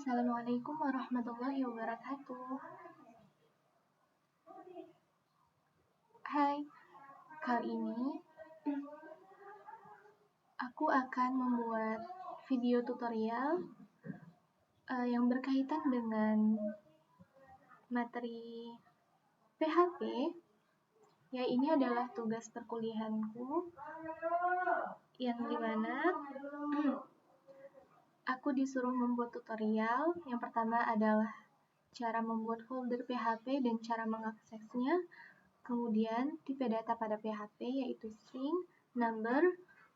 Assalamualaikum warahmatullahi wabarakatuh. Hai, kali ini aku akan membuat video tutorial yang berkaitan dengan materi PHP. Ya, ini adalah tugas perkuliahanku yang dimana aku disuruh membuat tutorial. Yang pertama adalah cara membuat folder PHP dan cara mengaksesnya. Kemudian tipe data pada PHP yaitu string, number,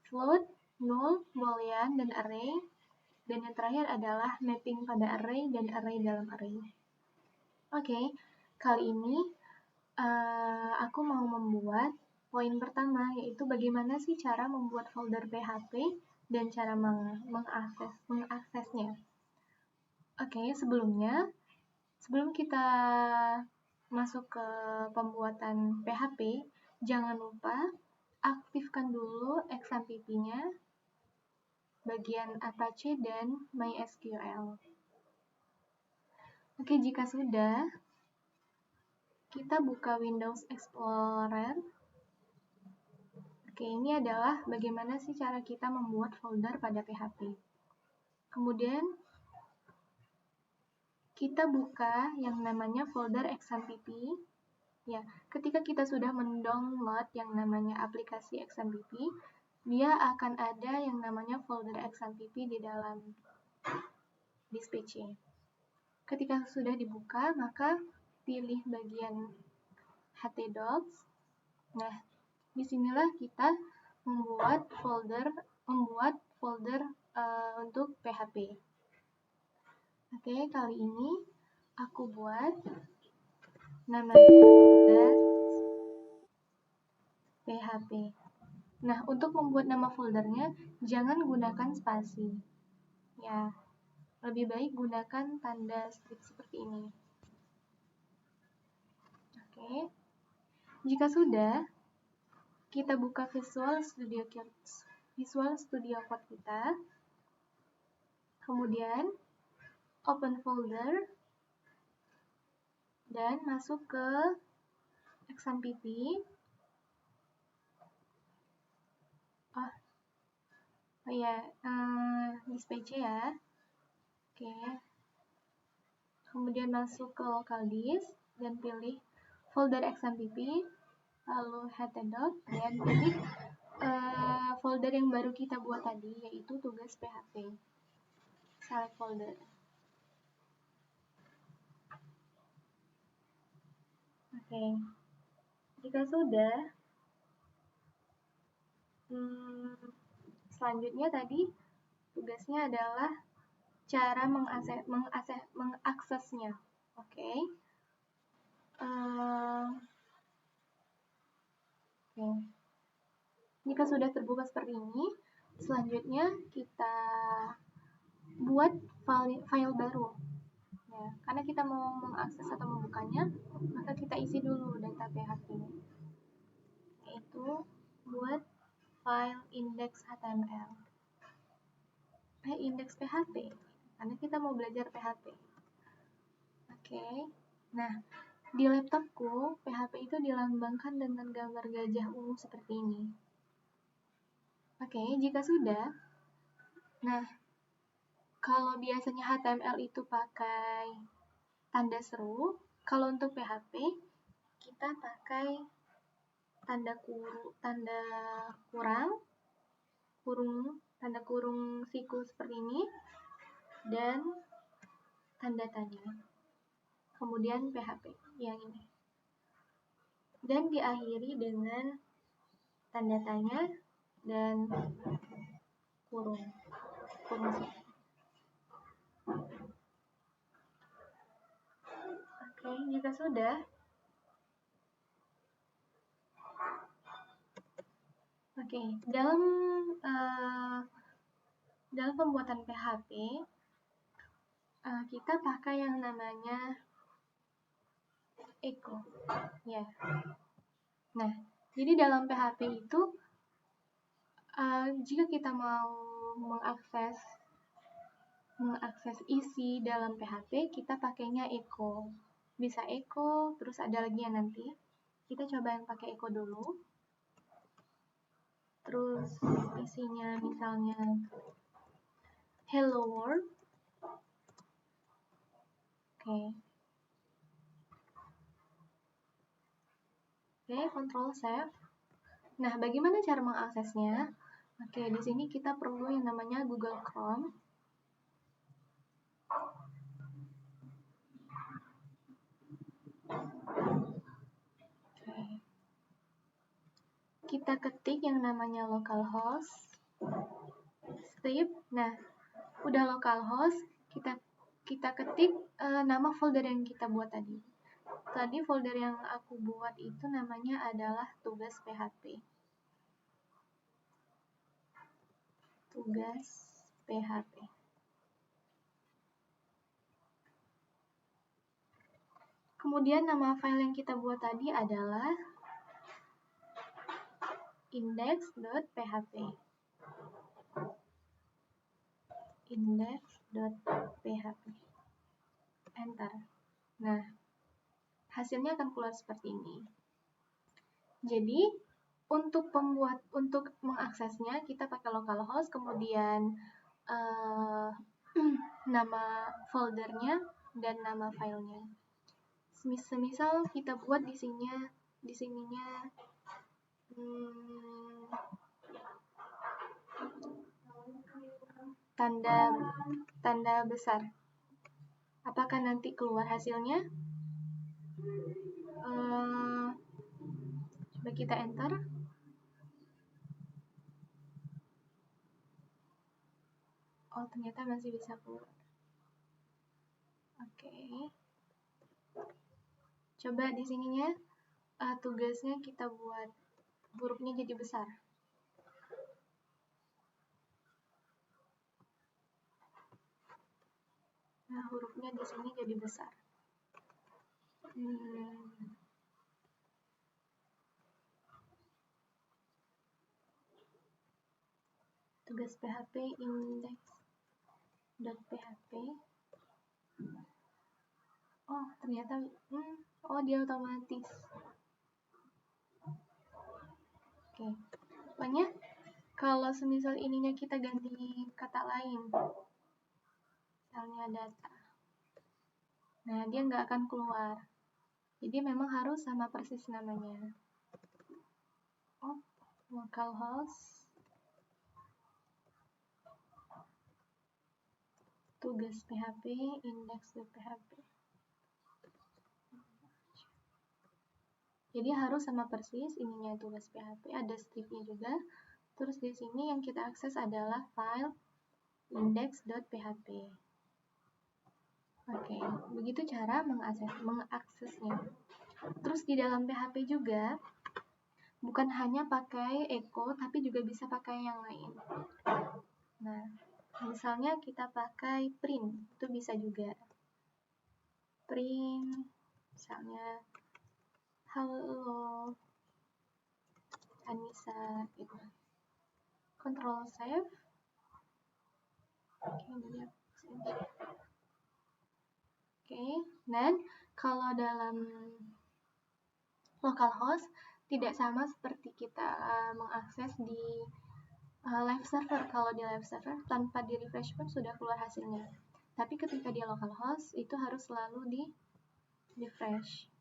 float, null, boolean, dan array. Dan yang terakhir adalah mapping pada array dan array dalam array. Oke, kali ini aku mau membuat poin pertama, yaitu bagaimana sih cara membuat folder PHP dan cara mengaksesnya. Oke, sebelum kita masuk ke pembuatan PHP, jangan lupa aktifkan dulu XAMPP-nya, bagian Apache dan MySQL. Oke, jika sudah, kita buka Windows Explorer. Oke, ini adalah bagaimana sih cara kita membuat folder pada PHP. Kemudian, kita buka yang namanya folder XAMPP. Ya, ketika kita sudah mendownload yang namanya aplikasi XAMPP, dia akan ada yang namanya folder XAMPP di dalam disk PC. Ketika sudah dibuka, maka pilih bagian htdocs. Nah, disinilah kita membuat folder untuk PHP. Oke, kali ini aku buat namanya PHP. Nah, untuk membuat nama foldernya, jangan gunakan spasi. Ya, lebih baik gunakan tanda strip seperti ini. Oke. Jika sudah, kita buka Visual Studio Code kita. Kemudian, open folder dan masuk ke XAMPP. Disk PC ya. Oke. Kemudian masuk ke local disk dan pilih folder XAMPP, lalu htdocs dan pilih folder yang baru kita buat tadi, yaitu tugas PHP. Select folder. Oke. Jika sudah, selanjutnya tadi tugasnya adalah cara mengaksesnya. Oke. Jika sudah terbuka seperti ini, selanjutnya kita buat file baru. Ya, karena kita mau mengakses atau membukanya, maka kita isi dulu data PHP, yaitu buat file index.html, index PHP, karena kita mau belajar PHP. Oke. Nah, di laptopku PHP itu dilambangkan dengan gambar gajah ungu seperti ini. Oke, jika sudah, nah, kalau biasanya HTML itu pakai tanda seru, kalau untuk PHP kita pakai tanda kurung siku seperti ini dan tanda tanya. Kemudian PHP yang ini. Dan diakhiri dengan tanda tanya dan kurung siku. Oke, jika sudah, dalam pembuatan PHP kita pakai yang namanya echo, ya. Nah, jadi dalam PHP itu jika kita mau mengakses mengakses isi dalam PHP, kita pakainya echo. Bisa echo, terus ada lagi ya nanti. Kita coba yang pakai echo dulu. Terus isinya misalnya hello world. Oke, control save. Nah, bagaimana cara mengaksesnya? Oke, di sini kita perlu yang namanya Google Chrome. Oke. Kita ketik yang namanya localhost. Save. Nah, udah localhost, kita ketik nama folder yang kita buat tadi. Tadi folder yang aku buat itu namanya adalah tugas PHP. Tugas PHP. Kemudian nama file yang kita buat tadi adalah index.php. Index.php. Enter. Nah, hasilnya akan keluar seperti ini. Jadi, untuk mengaksesnya kita pakai localhost, kemudian nama foldernya dan nama filenya. Semisal kita buat di sininya tanda besar. Apakah nanti keluar hasilnya? Coba kita enter. Oh, ternyata masih bisa keluar. Oke. Coba di sininya tugasnya kita buat hurufnya jadi besar. Nah, hurufnya di sini jadi besar. Tugas PHP index.php. Oh, ternyata dia otomatis. Oke. Pokoknya kalau semisal ininya kita ganti kata lain, misalnya data. Nah, dia nggak akan keluar. Jadi memang harus sama persis namanya. Oh, localhost. Tugas PHP index.php. Jadi harus sama persis ininya tugas PHP, ada stripnya juga. Terus di sini yang kita akses adalah file index.php. Oke, begitu cara mengaksesnya. Terus di dalam PHP juga bukan hanya pakai echo, tapi juga bisa pakai yang lain. Nah, misalnya kita pakai print, itu bisa juga. Print, misalnya halo Anissa, gitu. Control save. Oke, dan kalau dalam localhost tidak sama seperti kita mengakses di live server. Kalau di live server tanpa di refresh pun sudah keluar hasilnya. Tapi ketika di localhost itu harus selalu di refresh.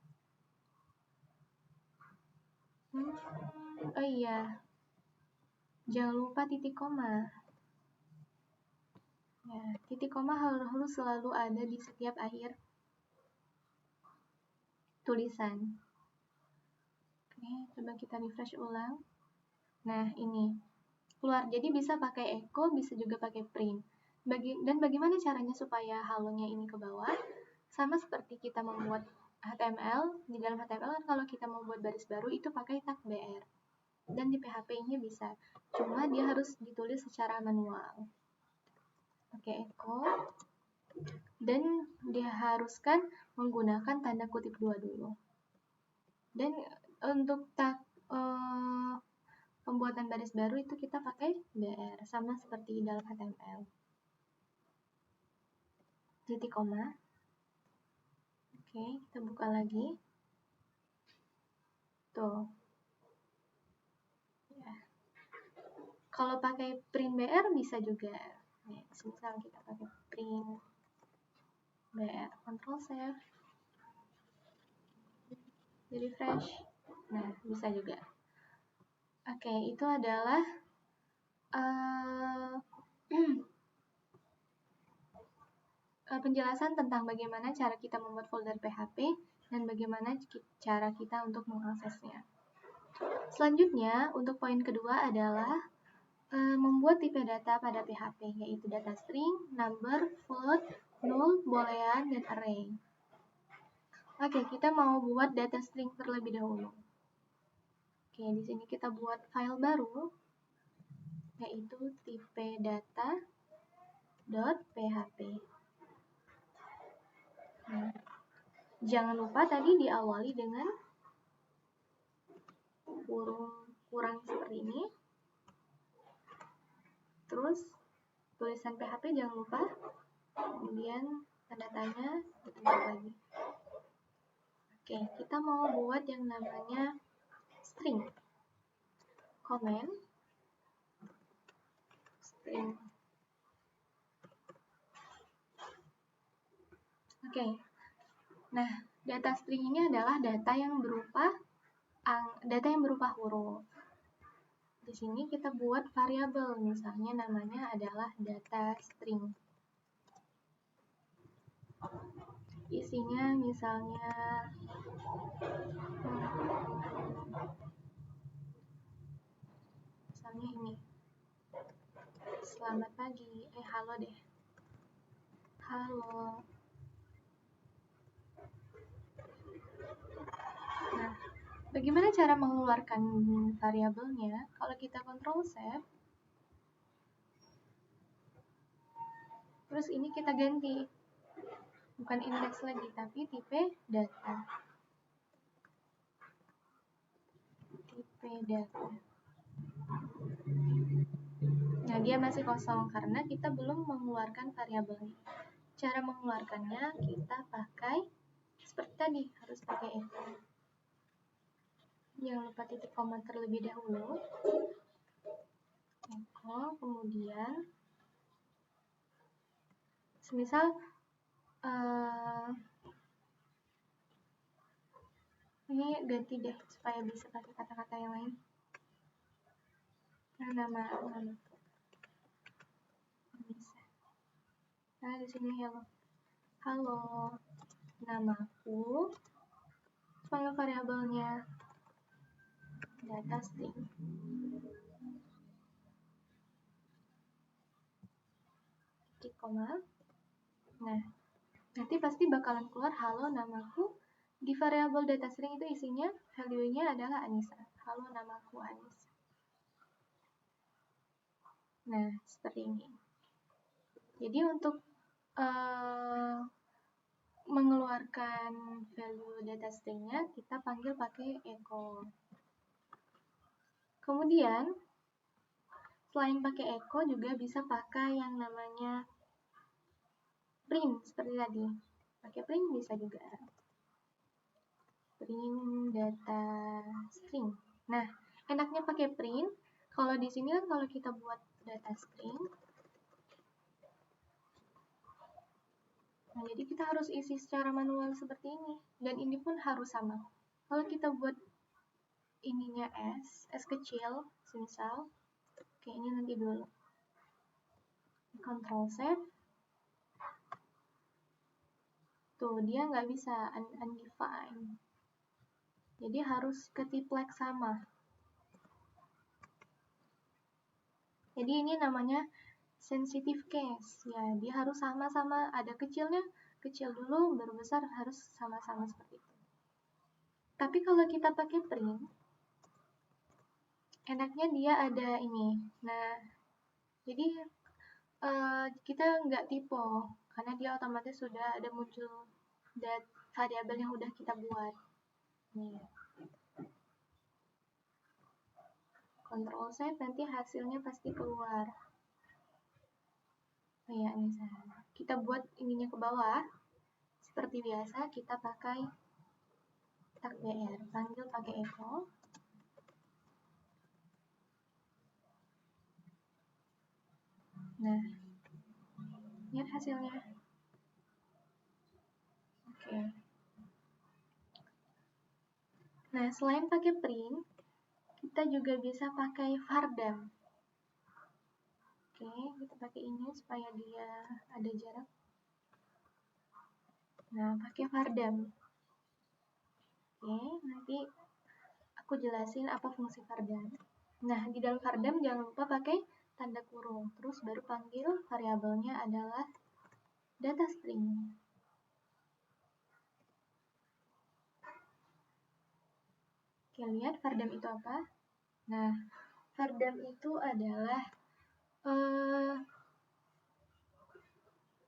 Oh iya, jangan lupa titik koma. Ya, titik koma harus selalu ada di setiap akhir tulisan. Oke, coba kita refresh ulang. Nah, ini keluar. Jadi bisa pakai echo, bisa juga pakai print. Dan bagaimana caranya supaya halonya ini ke bawah? Sama seperti kita membuat HTML. Di dalam HTML kan kalau kita mau buat baris baru itu pakai tag BR. Dan di PHP-nya bisa. Cuma dia harus ditulis secara manual. Oke, echo. Dan diharuskan menggunakan tanda kutip 2 dulu. Dan untuk tag pembuatan baris baru itu kita pakai BR, sama seperti dalam HTML. titik koma. Oke, kita buka lagi. Tuh. Ya. Kalau pakai print BR bisa juga. Nih, misal kita pakai print BR, Ctrl save, di refresh. Nah, bisa juga. Oke, itu adalah penjelasan tentang bagaimana cara kita membuat folder PHP dan bagaimana cara kita untuk mengaksesnya. Selanjutnya, untuk poin kedua adalah membuat tipe data pada PHP, yaitu data string, number, float, null, boolean, dan array. Oke, kita mau buat data string terlebih dahulu. Oke, di sini kita buat file baru, yaitu tipe data.php. Nah, jangan lupa tadi diawali dengan kurang seperti ini. Terus tulisan PHP jangan lupa. Kemudian tanda tanya ditambah lagi. Oke, kita mau buat yang namanya string. Comment string. Oke. Nah, data string ini adalah data yang berupa huruf. Di sini kita buat variabel, misalnya namanya adalah data string. Isinya misalnya ini. Selamat pagi. Halo deh. Halo. Nah, bagaimana cara mengeluarkan variabelnya? Kalau kita Ctrl save, terus ini kita ganti, bukan indeks lagi, tapi tipe data. Tipe data. Nah, dia masih kosong karena kita belum mengeluarkan variabelnya. Cara mengeluarkannya kita pakai seperti tadi, harus pakai echo. Jangan lupa titik koma terlebih dahulu. Echo, kemudian semisal ini ganti deh supaya bisa pakai kata-kata yang lain. Nah, nama bisa. Nah, di sini halo, namaku, panggil variabelnya data string. Titik koma. Nah, nanti pasti bakalan keluar halo namaku. Di variabel data string itu isinya value-nya adalah Anissa. Halo namaku Anissa. Nah, seperti ini. Jadi untuk mengeluarkan value data string-nya kita panggil pakai echo. Kemudian selain pakai echo juga bisa pakai yang namanya print seperti tadi. Pakai print bisa juga. Print data string. Nah, enaknya pakai print. Kalau di sini kan kalau kita buat data string, nah jadi kita harus isi secara manual seperti ini. Dan ini pun harus sama. Kalau kita buat ininya S kecil, misal, kayaknya nanti dulu. Ctrl save. Tuh, dia nggak bisa undefined. Jadi harus ketiplek sama. Jadi ini namanya sensitive case. Ya, dia harus sama-sama, ada kecilnya, kecil dulu, baru besar, harus sama-sama seperti itu. Tapi kalau kita pakai print, enaknya dia ada ini. Nah, jadi kita nggak typo, karena dia otomatis sudah ada muncul variabel yang udah kita buat. Nih. Ctrl save, nanti hasilnya pasti keluar. Oh ya, ini salah. kita buat ininya ke bawah. Seperti biasa, kita pakai tag BR, panggil pakai echo. Nah, lihat hasilnya. Oke. Nah, selain pakai print, kita juga bisa pakai vardam. Oke, kita pakai ini supaya dia ada jarak. Nah, pakai vardam. Oke, nanti aku jelasin apa fungsi vardam. Nah, di dalam vardam jangan lupa pakai tanda kurung. Terus baru panggil variabelnya adalah data string. Oke, lihat vardam itu apa? Nah, vardam itu adalah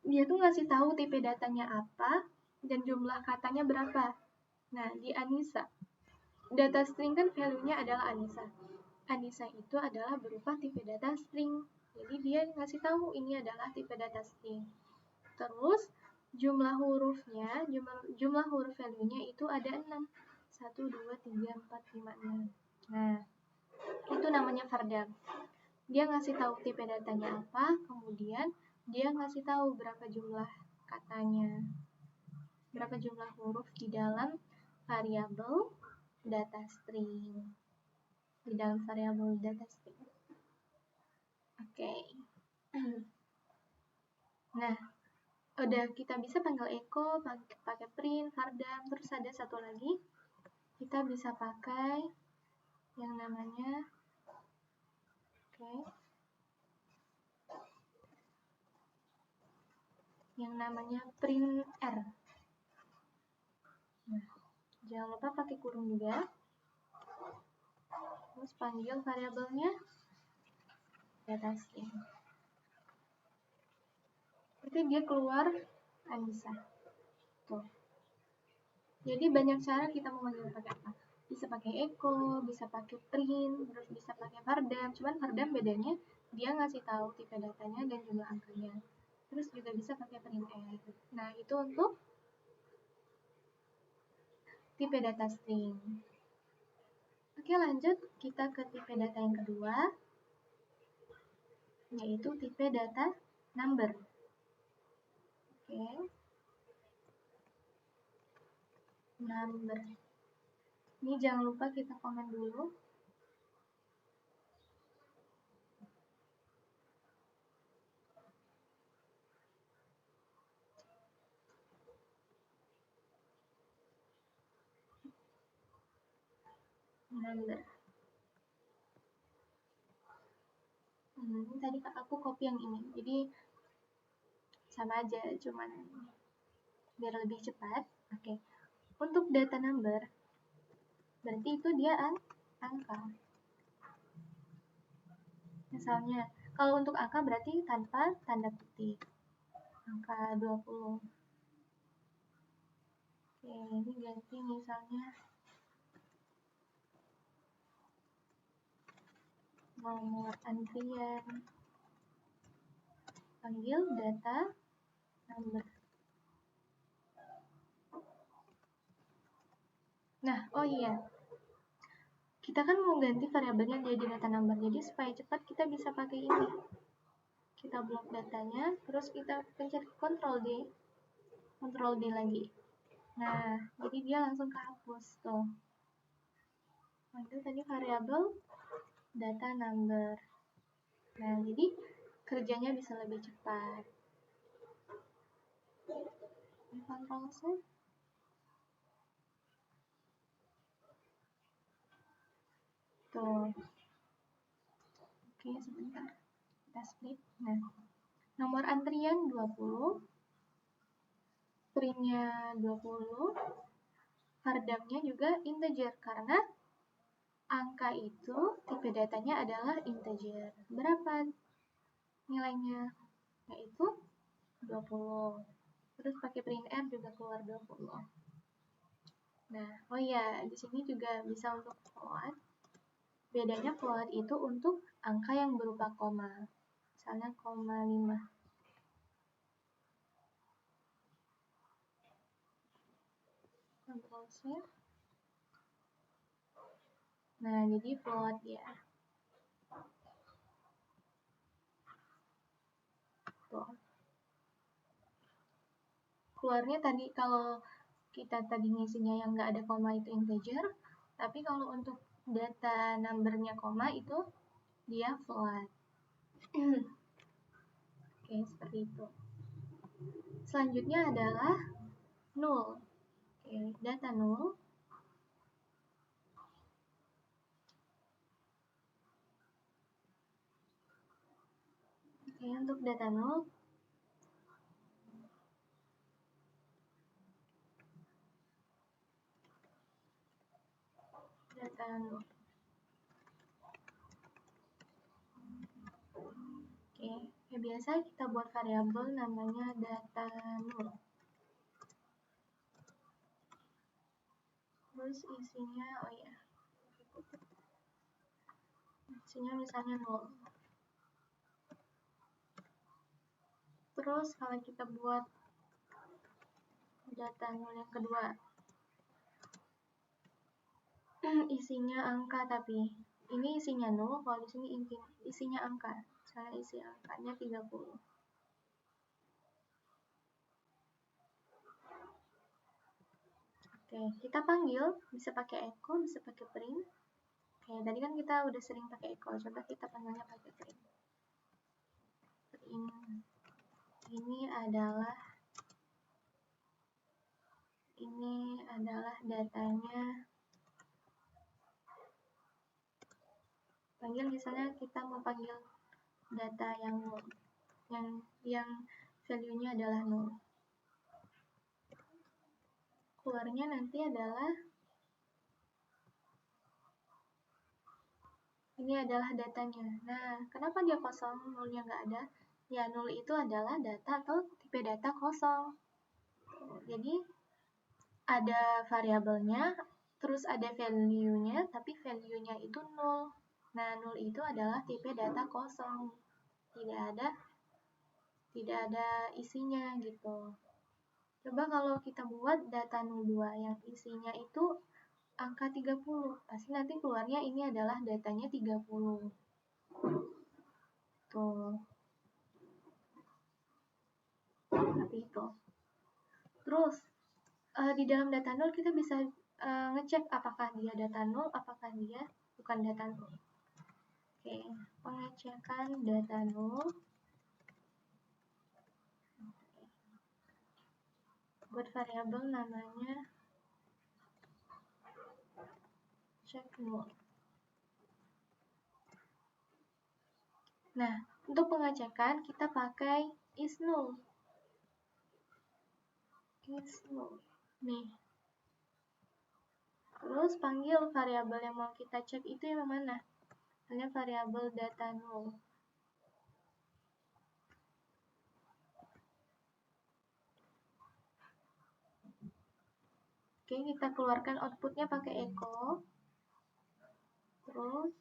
dia tuh ngasih tahu tipe datanya apa dan jumlah katanya berapa. Nah, di Anissa, data string kan value-nya adalah Anissa. Anissa itu adalah berupa tipe data string. Jadi dia ngasih tahu ini adalah tipe data string. Terus jumlah hurufnya, jumlah huruf value-nya itu ada 6. 1, 2, 3, 4, 5, 6. Nah, itu namanya vardam. Dia ngasih tahu tipe datanya apa, kemudian dia ngasih tahu berapa jumlah katanya, berapa jumlah huruf di dalam variabel data string. Di dalam variabel data string. Oke. Nah, udah kita bisa panggil echo, pakai print, vardam, terus ada satu lagi. Kita bisa pakai yang namanya print R. Nah, jangan lupa pakai kurung juga. Terus panggil variabelnya data string. Berarti dia keluar Anissa. Tuh. Jadi banyak cara kita memanggil pakai apa. Bisa pakai echo, bisa pakai print, terus bisa pakai vardam. Cuman vardam bedanya dia ngasih tahu tipe datanya dan jumlah angkanya. Terus juga bisa pakai print R. Nah, itu untuk tipe data string. Oke, lanjut kita ke tipe data yang kedua, yaitu tipe data number. Oke. Number. Ini jangan lupa kita komen dulu. Number. Tadi aku copy yang ini, jadi sama aja, cuman biar lebih cepat. Oke. Untuk data number, berarti itu dia angka. Misalnya, kalau untuk angka berarti tanpa tanda kutip. Angka 20. Oke, ini ganti misalnya nomor antrian. Panggil data number. Nah, oh iya. Kita kan mau ganti variabelnya jadi data number. Jadi supaya cepat kita bisa pakai ini. Kita blok datanya, terus kita pencet Ctrl D. Ctrl D lagi. Nah, jadi dia langsung kehapus tuh. Nah, itu tadi variabel data number. Nah, jadi kerjanya bisa lebih cepat. Ctrl C. Tuh. Oke, sebentar. Kita split. Nah, nomor antrian 20. Printnya 20. Vardamnya juga integer karena angka itu tipe datanya adalah integer. Berapa nilainya? Yaitu 20. Terus pakai print R juga keluar 20. Nah, oh ya, di sini juga bisa untuk float. Bedanya float itu untuk angka yang berupa koma. Misalnya 0,5. ya. Nah, jadi float ya. Tuh. Keluarnya tadi kalau kita tadi ngisinya yang nggak ada koma itu integer, tapi kalau untuk data numbernya koma itu dia float. Oke, seperti itu. Selanjutnya adalah null. Oke, data null. Oke, untuk data null Oke, ya biasa kita buat variabel namanya data null. Terus isinya, oh ya, isinya misalnya 0. Terus kalau kita buat data null yang kedua, isinya angka, tapi ini isinya 0, kalau di sini isinya angka. Misalnya isi angkanya 30. Oke, kita panggil, bisa pakai echo, bisa pakai print. Oke, tadi kan kita udah sering pakai echo, coba kita panggilnya pakai print. Print ini adalah datanya. Panggil misalnya kita mau panggil data yang value-nya adalah 0. Keluarnya nanti adalah ini adalah datanya. Nah, kenapa dia kosong, nolnya nggak ada? Ya, 0 itu adalah data atau tipe data kosong. Jadi, ada variabelnya, terus ada value-nya, tapi value-nya itu 0. Nah, 0 itu adalah tipe data kosong. Tidak ada isinya gitu. Coba kalau kita buat data 02 yang isinya itu angka 30, pasti nanti keluarnya ini adalah datanya 30. Tuh. Seperti itu. Terus, di dalam data 0 kita bisa ngecek apakah dia data 0, apakah dia bukan data 0. Oke, pengecekan data 0. Buat variabel namanya check 0. Nah, untuk pengecekan kita pakai is 0. Nih. Terus panggil variabel yang mau kita cek itu yang mana? Hanya variabel data 0. Oke, kita keluarkan outputnya pakai echo. Terus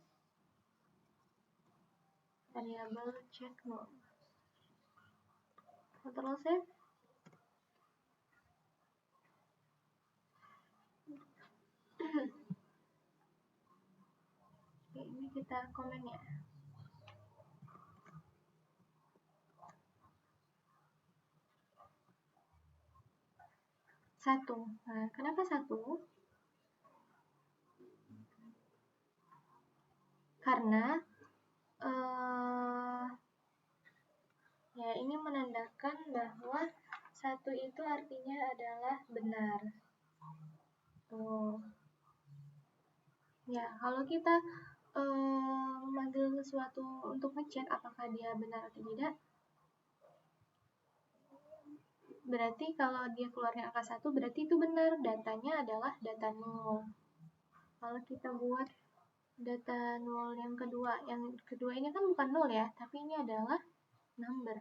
variabel check 0. Ctrl save. Oke, ini kita komennya. 1. Nah, kenapa 1? Karena ya ini menandakan bahwa 1 itu artinya adalah benar. Tuh. Ya, kalau kita memanggil sesuatu untuk ngecek apakah dia benar atau tidak, berarti kalau dia keluarnya angka 1, berarti itu benar, datanya adalah data 0. Kalau kita buat data 0 yang kedua ini kan bukan 0 ya, tapi ini adalah number.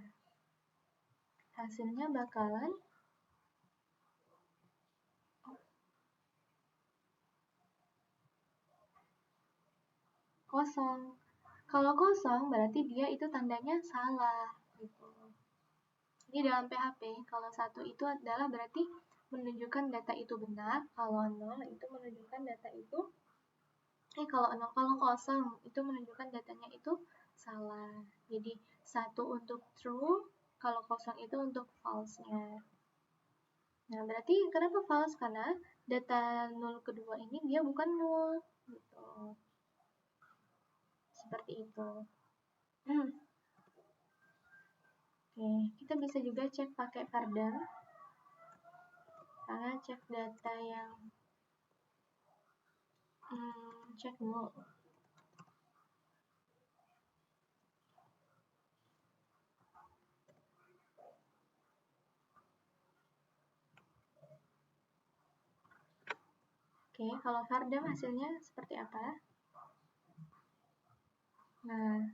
Hasilnya bakalan kosong. Kalau kosong berarti dia itu tandanya salah gitu. Ini dalam PHP, kalau 1 itu adalah berarti menunjukkan data itu benar, kalau 0 itu menunjukkan data itu kalau kosong itu menunjukkan datanya itu salah. Jadi 1 untuk true, kalau kosong itu untuk false-nya. Nah, berarti kenapa false? Karena data 0 kedua ini dia bukan 0 gitu. Seperti itu. Oke, kita bisa juga cek pakai Vardam. Karena cek data yang cek 0. Oke, kalau Vardam hasilnya seperti apa? Nah,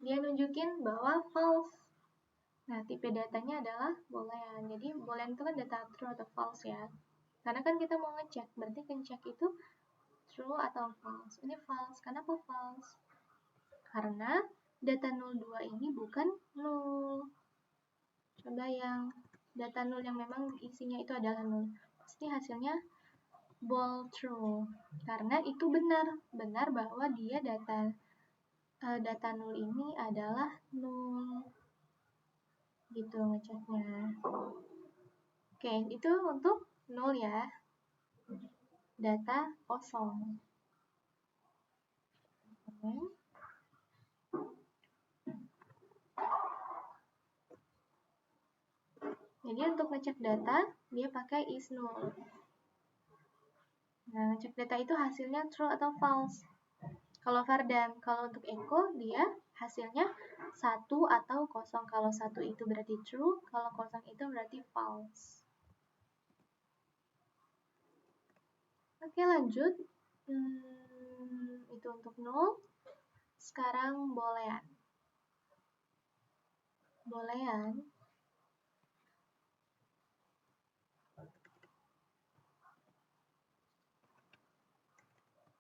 dia nunjukin bahwa false. Nah, tipe datanya adalah boolean. Jadi, boolean itu kan data true atau false ya. Karena kan kita mau ngecek, berarti ngecek itu true atau false. Ini false. Kenapa false? Karena data 02 ini bukan 0. Coba yang data 0 yang memang isinya itu adalah 0. Pasti hasilnya bool true. Karena itu benar bahwa dia data 0 ini adalah 0. Gitu ngeceknya. Oke, itu untuk 0 ya. Data kosong. Jadi untuk ngecek data, dia pakai is null. Nah, ngecek data itu hasilnya true atau false. Kalau Vardam, kalau untuk echo, dia hasilnya 1 atau kosong. Kalau 1 itu berarti true, kalau kosong itu berarti false. Oke, lanjut. Itu untuk 0. Sekarang boolean.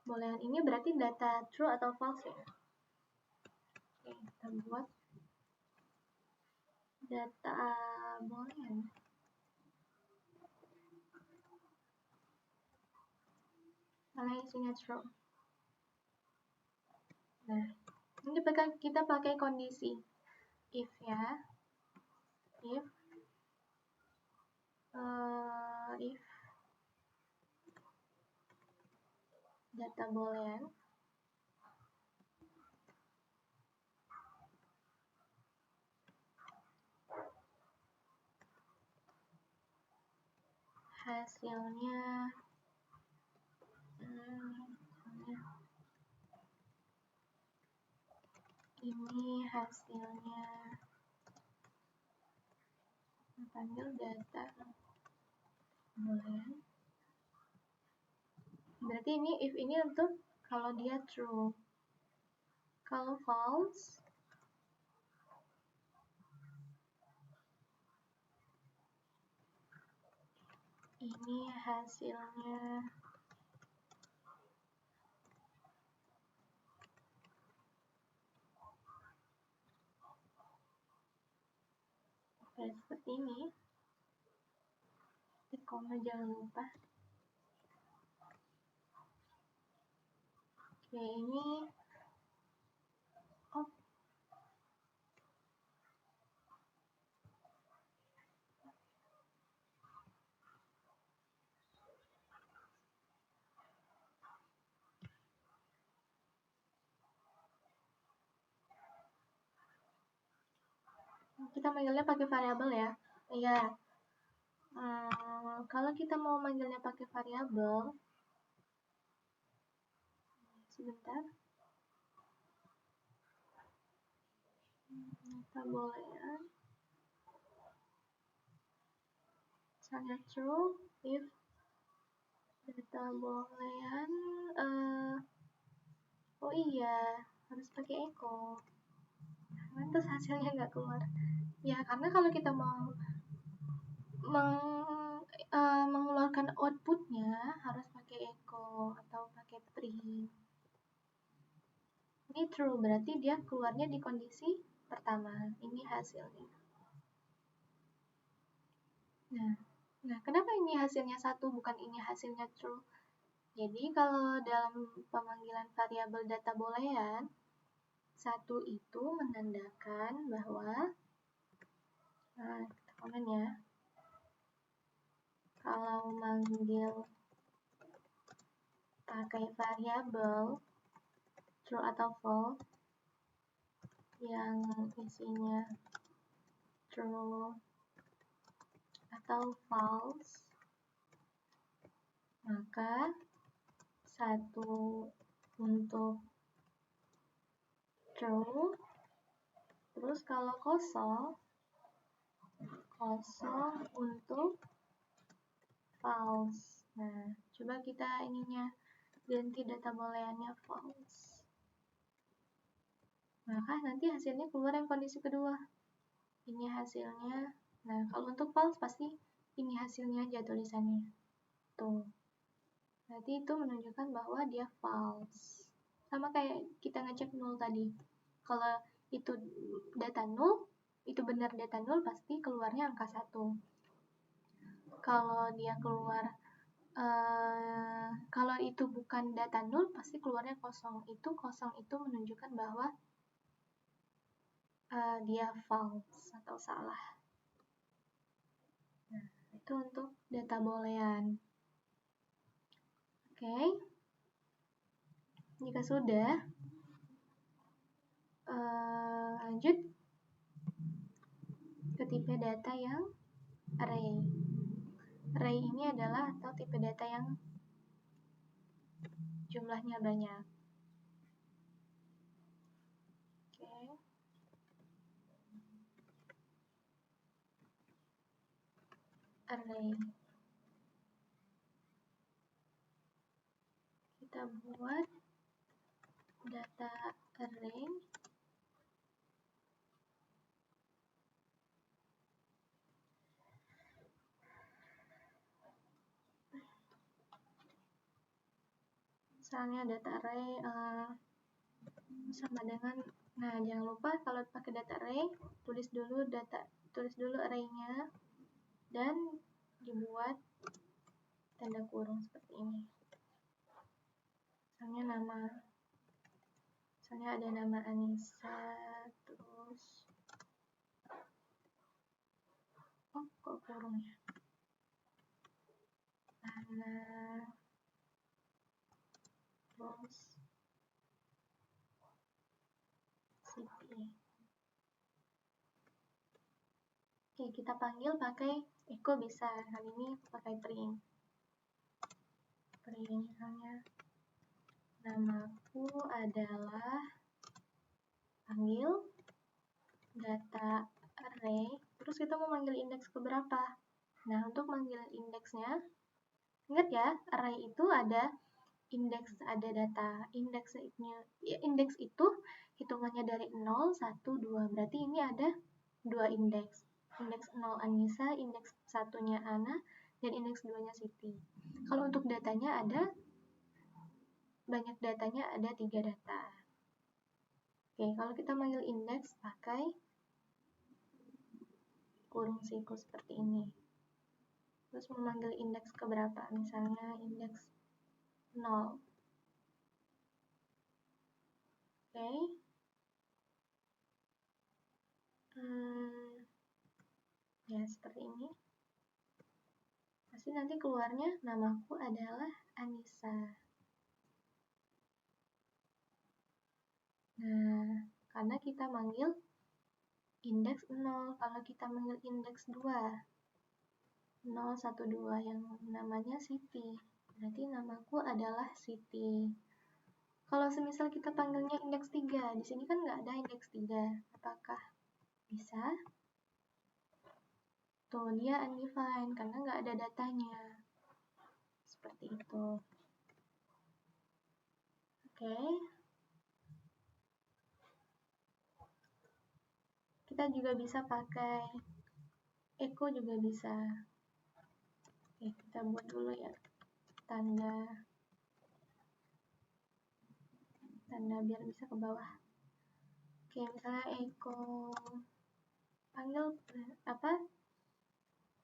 Boolean ini berarti data true atau false ya? Oke, kita buat data boolean. Mana isinya true. Nah, ini kita pakai kondisi if ya. If data boolean hasilnya ini hasilnya panggil data boolean. Berarti if ini untuk kalau dia true. Kalau false ini hasilnya seperti ini. Koma jangan lupa. Oke, ini kita manggilnya pakai variabel ya. Iya. Kalau kita mau manggilnya pakai variabel, sebentar. Kita boleh misalnya true if data boolean oh iya harus pakai echo. Terus hasilnya nggak keluar. Ya karena kalau kita mau mengeluarkan outputnya harus pakai echo atau pakai print. Ini true, berarti dia keluarnya di kondisi pertama. Ini hasilnya. Nah, Nah, kenapa ini hasilnya 1 bukan ini hasilnya true? Jadi kalau dalam pemanggilan variabel data boolean, 1 itu menandakan bahwa, nah kita komen ya, kalau manggil pakai variabel true atau false yang isinya true atau false, maka 1 untuk true, terus kalau kosong untuk false. Nah, coba kita ininya ganti data booleannya false. Maka nanti hasilnya keluar yang kondisi kedua. Ini hasilnya. Nah, kalau untuk false pasti ini hasilnya aja tulisannya. Tuh. Berarti itu menunjukkan bahwa dia false. Sama kayak kita ngecek null tadi. Kalau itu data null, itu benar data null, pasti keluarnya angka 1. Kalau dia keluar kalau itu bukan data null, pasti keluarnya kosong. Kosong itu menunjukkan bahwa dia false atau salah. Nah, itu untuk data boolean. Oke. Jika sudah, lanjut ke tipe data yang array. Array ini adalah atau tipe data yang jumlahnya banyak. Oke. Array. Kita buat data array. Misalnya data array sama dengan, nah jangan lupa kalau pakai data array, tulis dulu array-nya dan dibuat tanda kurung seperti ini. Misalnya ada nama Anissa, terus kok kurung ya? Ana, terus Siti. Oke, kita panggil pakai echo bisa. Kali ini pakai print. Misalnya namaku adalah, panggil data array, terus kita mau manggil indeks ke berapa? Nah, untuk manggil indeksnya, ingat ya, array itu ada indeks, ada data. Indeks itu hitungannya dari 0, 1, 2. Berarti ini ada 2 indeks. Indeks 0 Anissa, indeks 1-nya Ana, dan indeks 2-nya Siti. Kalau untuk datanya ada, banyak datanya ada 3 data. Oke, kalau kita manggil indeks pakai kurung siku seperti ini. Terus memanggil indeks ke berapa? Misalnya indeks 0. Oke. Ya, seperti ini. Pasti nanti keluarnya namaku adalah Anissa. Nah, karena kita manggil indeks 0. Kalau kita manggil indeks 2, 0, 1, 2 yang namanya Siti. Berarti namaku adalah Siti. Kalau semisal kita panggilnya indeks 3, di sini kan nggak ada indeks 3. Apakah bisa? Tuh, dia undefined karena nggak ada datanya. Seperti itu. Oke. Kita juga bisa pakai echo juga bisa. Oke, kita buat dulu ya tanda biar bisa ke bawah. Oke, misalnya echo panggil apa?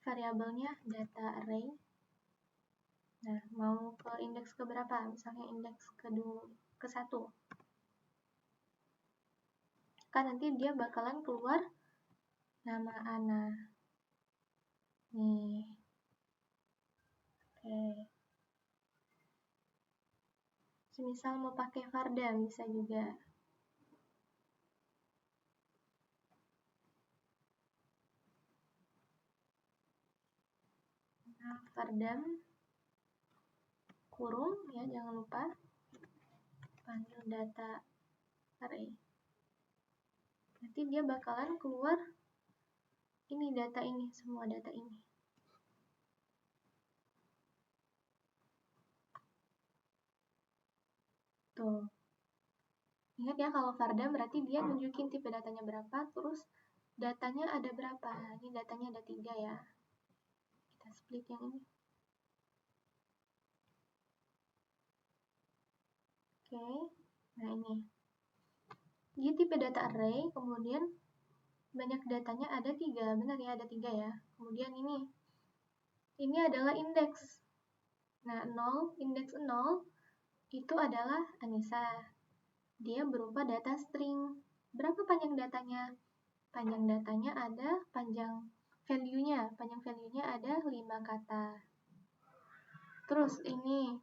variabelnya data array. Nah, mau ke indeks ke berapa? Misalnya indeks ke 1. Kan nanti dia bakalan keluar nama Ana. Nih. Oke. Semisal mau pakai Varda bisa juga. Nah, Vardam kurung ya, jangan lupa panggil data array. Nanti dia bakalan keluar ini data ini, semua data ini. Tuh. Ingat ya, kalau Vardam berarti dia nunjukin tipe datanya berapa, terus datanya ada berapa. Ini datanya ada 3 ya. Kita split yang ini. Oke. Nah, ini. Dia tipe data array, kemudian banyak datanya ada 3. Benar ya, ada 3 ya. Kemudian ini. Ini adalah indeks. Nah, 0, indeks 0 itu adalah Anissa. Dia berupa data string. Berapa panjang datanya? Panjang datanya ada, panjang value-nya ada 5 kata. Terus ini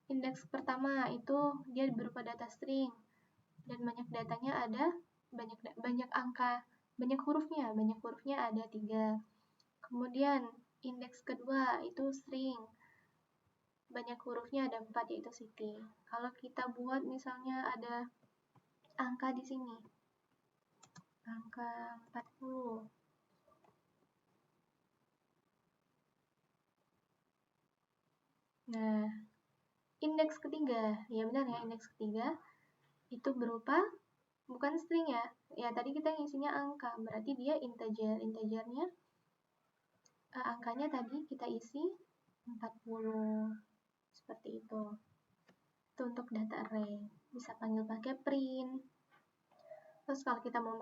indeks pertama itu dia berupa data string dan banyak datanya ada, banyak angka, banyak hurufnya ada 3. Kemudian indeks kedua itu string, banyak hurufnya ada 4, yaitu Siti. Kalau kita buat misalnya ada angka di sini, angka 40. Nah, indeks ketiga, ya benar ya, indeks ketiga itu berupa bukan string ya. Ya tadi kita ngisinya angka, berarti dia integer. Integernya angkanya tadi kita isi 40. Seperti itu. Itu untuk data array. Bisa panggil pakai print. Terus kalau kita mau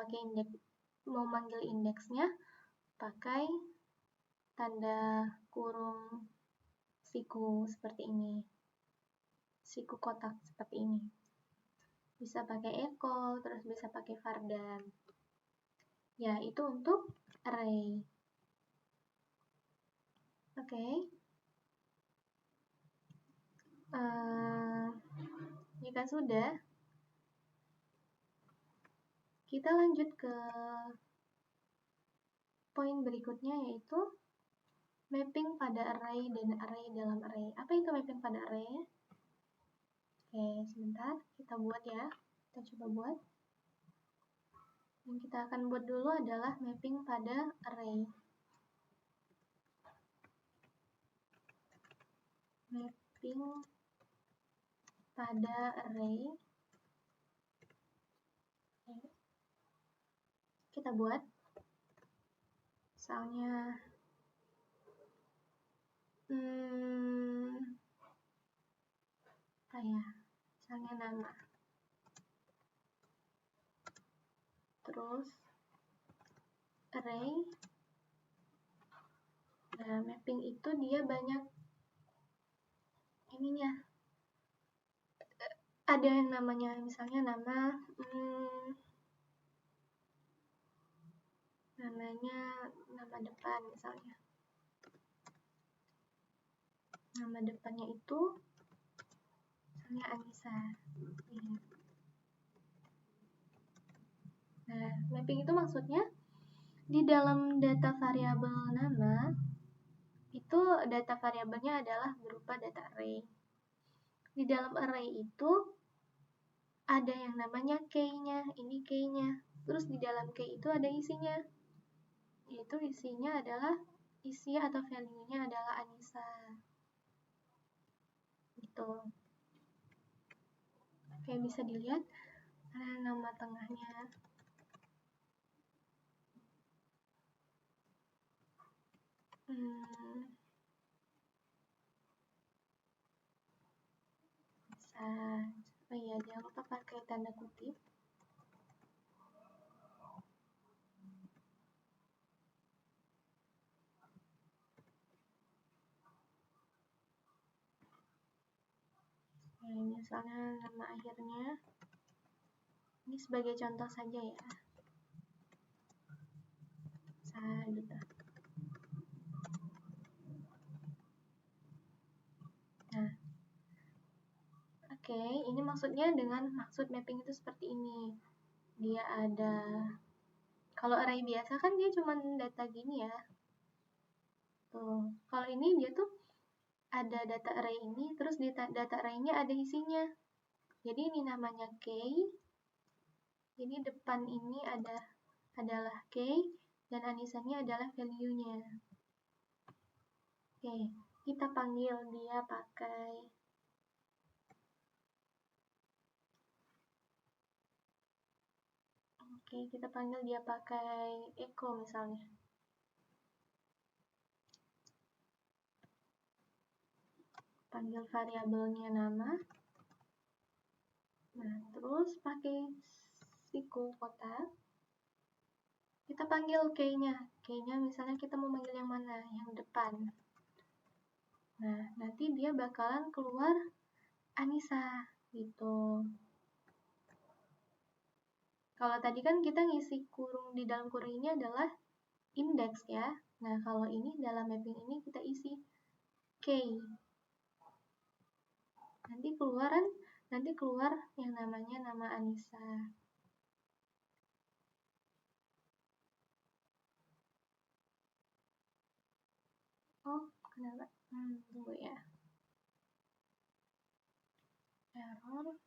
manggil indeksnya pakai tanda kurung siku seperti ini. Siku kotak seperti ini. Bisa pakai echo, terus bisa pakai Vardam. Ya, itu untuk array. Oke. Jika sudah, kita lanjut ke poin berikutnya, yaitu mapping pada array dan array dalam array. Apa itu mapping pada array? Oke, sebentar, kita buat ya. Kita coba buat. Yang kita akan buat dulu adalah mapping pada array. Mapping pada array. Oke. Kita buat. Misalnya apa ya? Misalnya nama. Terus array. Nah, mapping itu dia banyak ininya. Ada yang namanya misalnya nama namanya nama depan misalnya. Nama depannya itu misalnya Anissa. Nah, mapping itu maksudnya di dalam data variabel nama itu data variabelnya adalah berupa data array. Di dalam array itu ada yang namanya key-nya, ini key-nya. Terus di dalam key itu ada isinya. Yaitu isinya adalah isi atau value-nya adalah Anissa. Gitu. Oke, bisa dilihat nama tengahnya. Bisa. Oh iya, jangan lupa pakai tanda kutip. misalnya nama akhirnya, ini sebagai contoh saja ya, gitu. Nah, oke, ini maksudnya dengan maksud mapping itu seperti ini. Dia ada, kalau array biasa kan dia cuma data gini ya. Tuh, kalau ini dia tuh ada data array ini, terus data array-nya ada isinya. Jadi ini namanya K. Jadi depan ini adalah K dan anisannya adalah value-nya. Oke, kita panggil dia pakai echo misalnya. Panggil variabelnya nama. Nah, terus pakai siku kotak. Kita panggil K-nya. K-nya misalnya kita mau manggil yang mana? Yang depan. Nah, nanti dia bakalan keluar Anissa gitu. Kalau tadi kan kita ngisi kurung, di dalam kurung ini adalah index ya. Nah, kalau ini dalam mapping ini kita isi K. Nanti keluar yang namanya nama Anissa. Oh, kenapa? Tunggu ya. Error.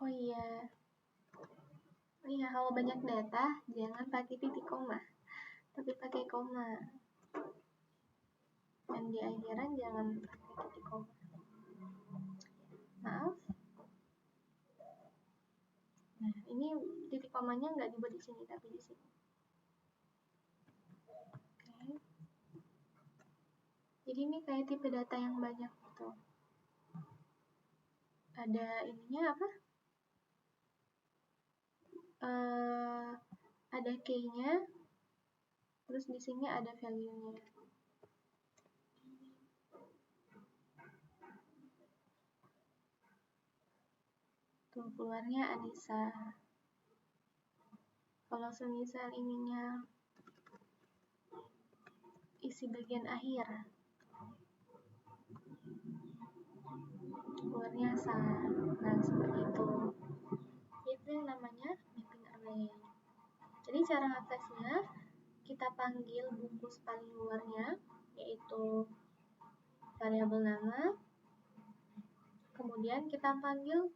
Oh iya, kalau banyak data jangan pakai titik koma, tapi pakai koma. Dan di akhiran jangan pakai titik koma. Maaf. Nah, ini titik komanya nggak dibuat di sini, tapi di sini. Oke. Jadi ini kayak tipe data yang banyak gitu. Ada ininya apa? Ada key-nya, terus di sini ada value-nya. Tuh, keluarnya Anissa. Kalau semisal ininya isi bagian akhir, keluarnya Sa. Nah, seperti itu. Itu yang namanya mapping array. Jadi cara aksesnya, kita panggil bungkus paling luarnya, yaitu variabel nama. Kemudian kita panggil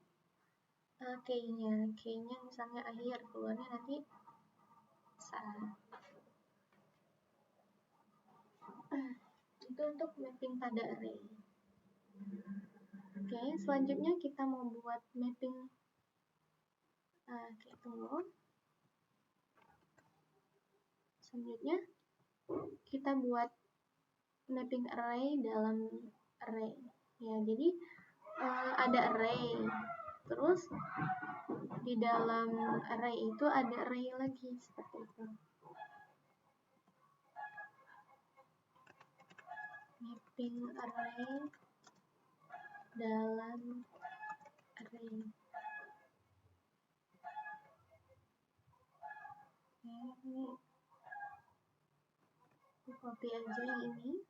K-nya. K-nya misalnya akhir, keluarnya nanti Sa. Itu untuk mapping pada array. Oke, selanjutnya kita mau buat mapping. Tunggu. Selanjutnya kita buat mapping array dalam array. Ya, jadi ada array. Terus di dalam array itu ada array lagi seperti itu. Mapping array dalam array. Ini copy aja yang ini.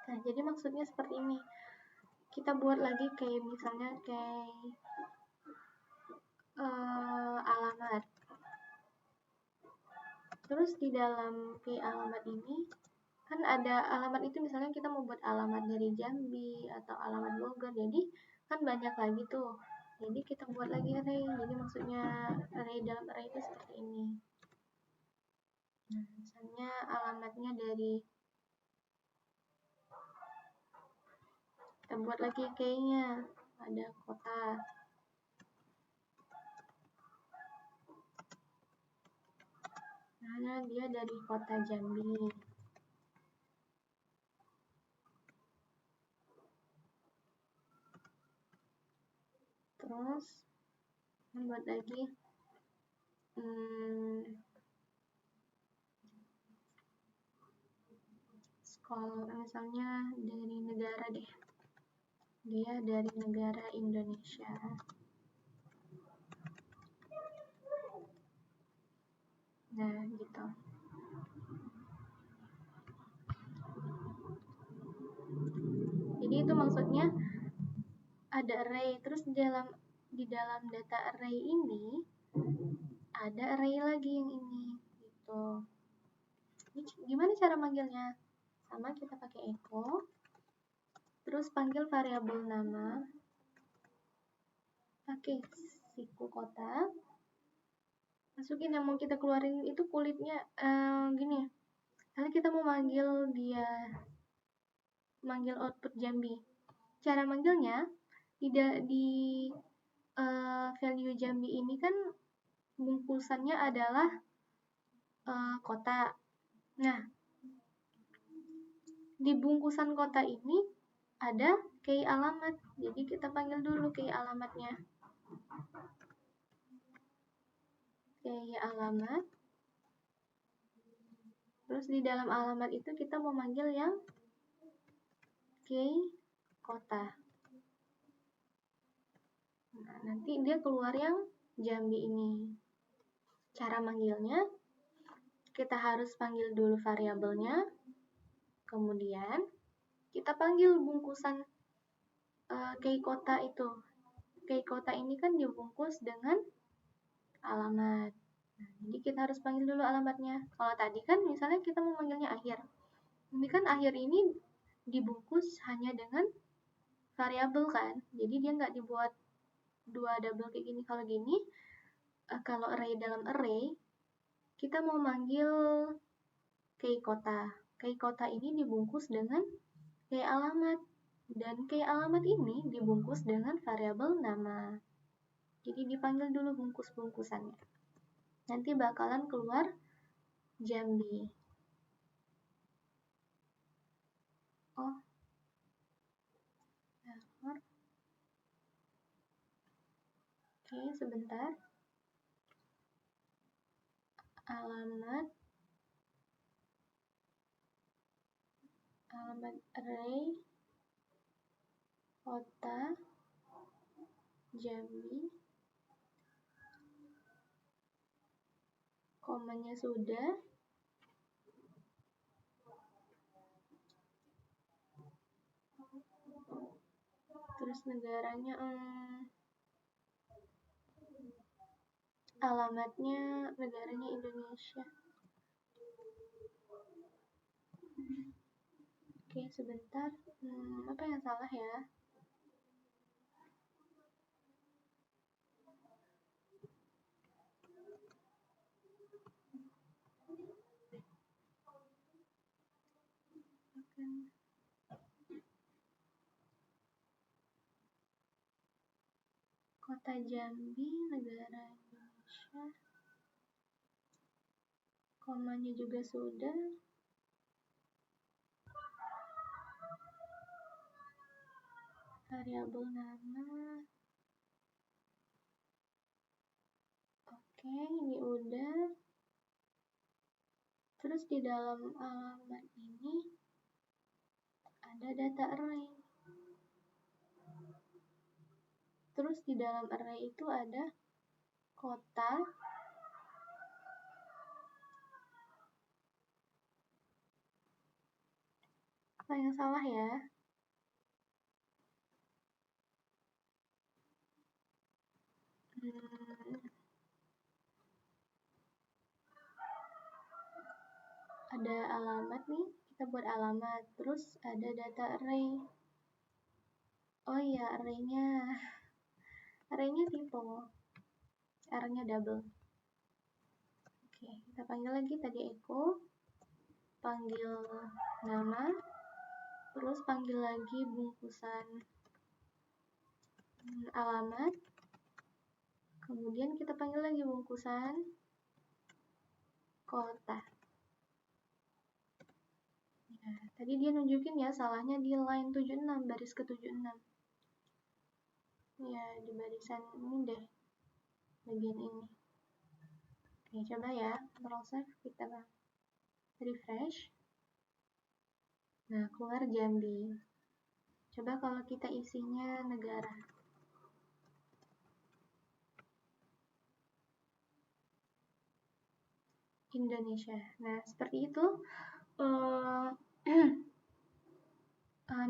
Nah, jadi maksudnya seperti ini. Kita buat lagi kayak misalnya kayak alamat. Terus di dalam kayak alamat ini kan ada alamat itu, misalnya kita mau buat alamat dari Jambi atau alamat Bogor, jadi kan banyak lagi tuh. Jadi kita buat lagi array. Jadi maksudnya array dalam array itu seperti ini. Nah, misalnya alamatnya dari, kita buat lagi kayaknya ada kota. Nah, misalnya dia dari kota Jambi. Terus membuat lagi sekolah, misalnya dari negara deh, dia dari negara Indonesia. Nah gitu. Jadi itu maksudnya ada array, terus di dalam data array ini ada array lagi yang ini gitu. Ini gimana cara manggilnya? Sama, kita pakai echo, terus panggil variabel nama, pakai siku kota, masukin yang mau kita keluarin itu kulitnya gini. Kali kita mau manggil output Jambi. Cara manggilnya di value Jambi ini kan bungkusannya adalah kota. Nah, di bungkusan kota ini ada key alamat. Jadi kita panggil dulu key alamatnya. Key alamat. Terus di dalam alamat itu kita mau manggil yang key kota. Nah, nanti dia keluar yang Jambi ini. Cara manggilnya, kita harus panggil dulu variabelnya, kemudian kita panggil bungkusan key kota itu. Key kota ini kan dibungkus dengan alamat. Nah, jadi kita harus panggil dulu alamatnya. Kalau tadi kan misalnya kita mau manggilnya akhir. Ini kan akhir ini dibungkus hanya dengan variabel kan. Jadi dia nggak dibuat dua double kayak gini. Kalau gini, kalau array dalam array, kita mau manggil key kota. Key kota ini dibungkus dengan key alamat. Dan key alamat ini dibungkus dengan variabel nama. Jadi dipanggil dulu bungkus-bungkusannya. Nanti bakalan keluar Jambi. Oh, error. Oke, sebentar. Alamat array kota Jambi, komanya sudah, terus negaranya alamatnya negaranya Indonesia. Oke, sebentar. Apa yang salah ya? Kota Jambi, negara Indonesia. Komanya juga sudah. Variabel nama. Oke, ini udah. Terus di dalam alamat ini ada data array. Terus di dalam array itu ada kota, apa yang salah ya? Ada alamat nih, kita buat alamat, terus ada data array. Oh iya, arraynya typo, R-nya double. Oke, kita panggil lagi tadi echo, panggil nama, terus panggil lagi bungkusan alamat, kemudian kita panggil lagi bungkusan kota. Ya, tadi dia nunjukin ya salahnya di line 76, baris ke 76. Ya, di barisan ini deh, bagian ini. Oke, coba ya, Ctrl Save, kita refresh. Nah, keluar Jambi. Coba kalau kita isinya negara. Indonesia. Nah, seperti itu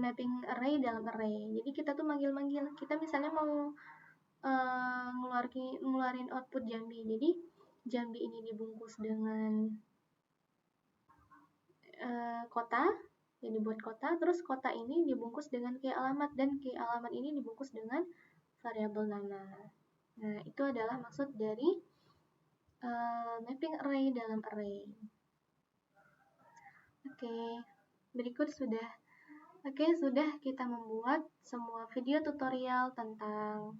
mapping array dalam array. Jadi kita tuh manggil-manggil. Kita misalnya mau ngeluarin output Jambi. Jadi Jambi ini dibungkus dengan kota, yang dibuat kota. Terus kota ini dibungkus dengan key alamat, dan key alamat ini dibungkus dengan variabel nama. Nah, itu adalah maksud dari mapping array dalam array. Sudah kita membuat semua video tutorial tentang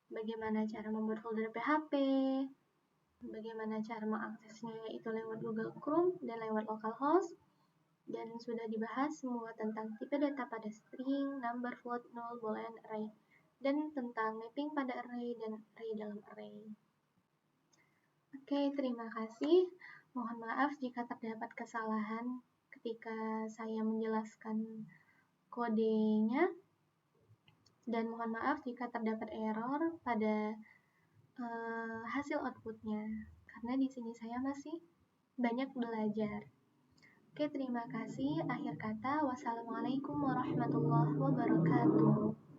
bagaimana cara membuat folder PHP, bagaimana cara mengaksesnya yaitu lewat Google Chrome dan lewat localhost, dan sudah dibahas semua tentang tipe data pada string, number, float, null, boolean, array, dan tentang mapping pada array dan array dalam array. Terima kasih. Mohon maaf jika terdapat kesalahan ketika saya menjelaskan kodenya, dan mohon maaf jika terdapat error pada hasil outputnya, karena di sini saya masih banyak belajar. Terima kasih. Akhir kata, wassalamualaikum warahmatullahi wabarakatuh.